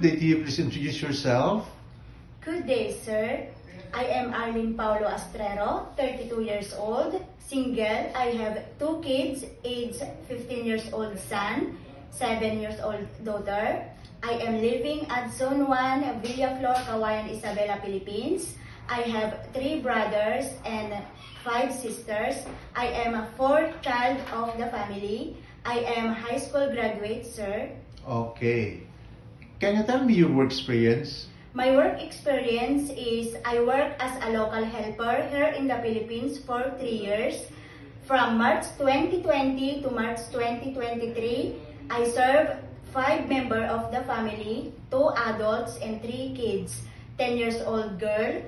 Good day to you. Please introduce yourself. Good day, sir. I am Arlene Paulo Astrero, 32 years old, single. I have 2 kids, age 15 years old son, 7 years old daughter. I am living at Zone 1, Villaflor, Cagayan, Isabela, Philippines. I have 3 brothers and 5 sisters. I am a 4th child of the family. I am high school graduate, sir. Okay. Can you tell me your work experience? My work experience is I work as a local helper here in the Philippines for 3 years. From March 2020 to March 2023, I serve 5 members of the family, 2 adults and 3 kids, 10 years old girl,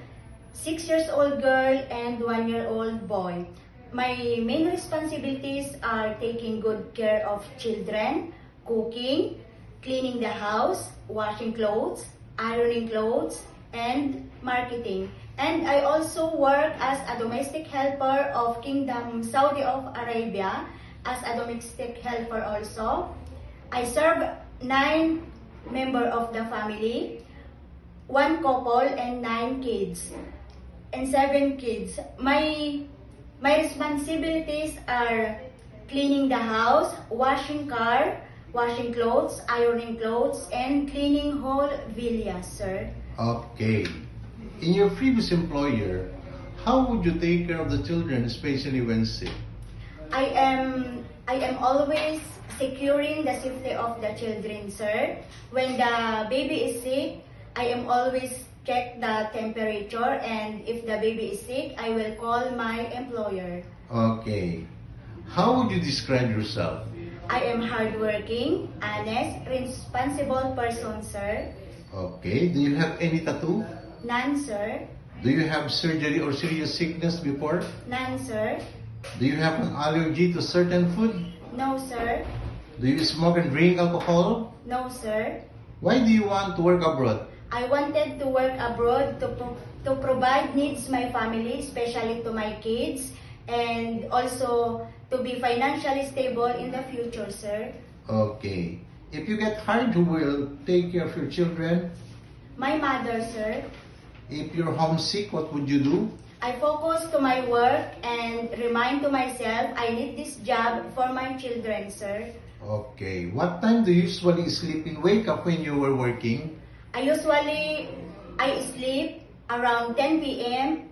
6 years old girl, and 1 year old boy. My main responsibilities are taking good care of children, cooking, cleaning the house, washing clothes, ironing clothes, and marketing. And I also work as a domestic helper of Kingdom Saudi of Arabia, as a domestic helper also. I serve 9 members of the family, 1 couple and 9 kids, and 7 kids. My responsibilities are cleaning the house, washing car, washing clothes, ironing clothes, and cleaning whole villa, sir. Okay. In your previous employer, how would you take care of the children, especially when sick? I am always securing the safety of the children, sir. When the baby is sick, I am always check the temperature, and if the baby is sick, I will call my employer. Okay. How would you describe yourself? I am hardworking, honest, responsible person, sir. Okay. Do you have any tattoo? None, sir. Do you have surgery or serious sickness before? None, sir. Do you have an allergy to certain food? No, sir. Do you smoke and drink alcohol? No, sir. Why do you want to work abroad? I wanted to work abroad to provide needs my family, especially to my kids, and also to be financially stable in the future, sir. Okay. If you get hired, who will take care of your children? My mother, sir. If you're homesick, what would you do? I focus to my work and remind to myself I need this job for my children, sir. Okay. What time do you usually sleep and wake up when you were working? I sleep around 10 p.m.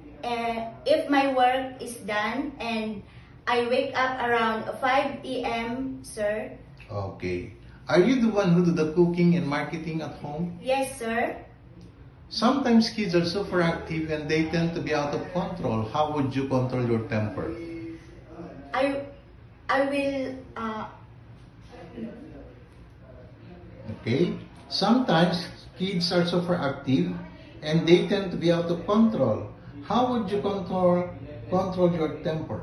If my work is done, and I wake up around 5 a.m., sir. Okay. Are you the one who do the cooking and marketing at home? Yes, sir. Sometimes kids are super active and they tend to be out of control. How would you control your temper? I will, Okay. Sometimes kids are super active and they tend to be out of control. How would you control your temper?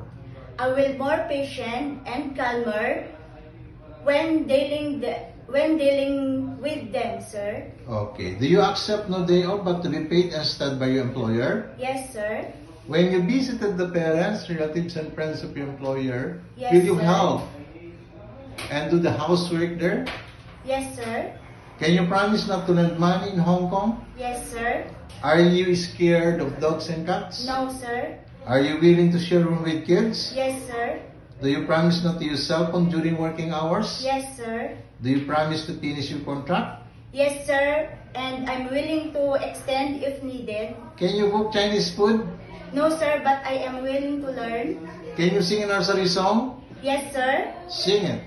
I will more patient and calmer when dealing with them, sir. Okay. Do you accept no day off but to be paid instead by your employer? Yes, sir. When you visited the parents, relatives, and friends of your employer, Yes, will you sir. help and do the housework there? Yes, sir. Can you promise not to lend money in Hong Kong? Yes, sir. Are you scared of dogs and cats? No, sir. Are you willing to share room with kids? Yes, sir. Do you promise not to use cell phone during working hours? Yes, sir. Do you promise to finish your contract? Yes, sir. And I'm willing to extend if needed. Can you cook Chinese food? No, sir, but I am willing to learn. Can you sing a nursery song? Yes, sir. Sing it.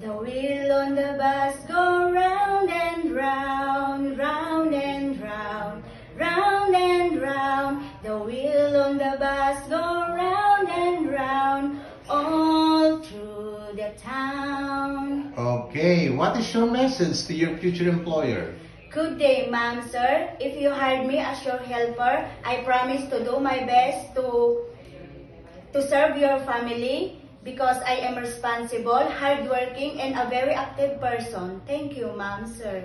The wheel on the bus go round and round, round and round, round and round. The wheel on the bus go round and round, all through the town. Okay, what is your message to your future employer? Good day, ma'am, sir. If you hired me as your helper, I promise to do my best to serve your family, because I am responsible, hardworking, and a very active person. Thank you, ma'am, sir.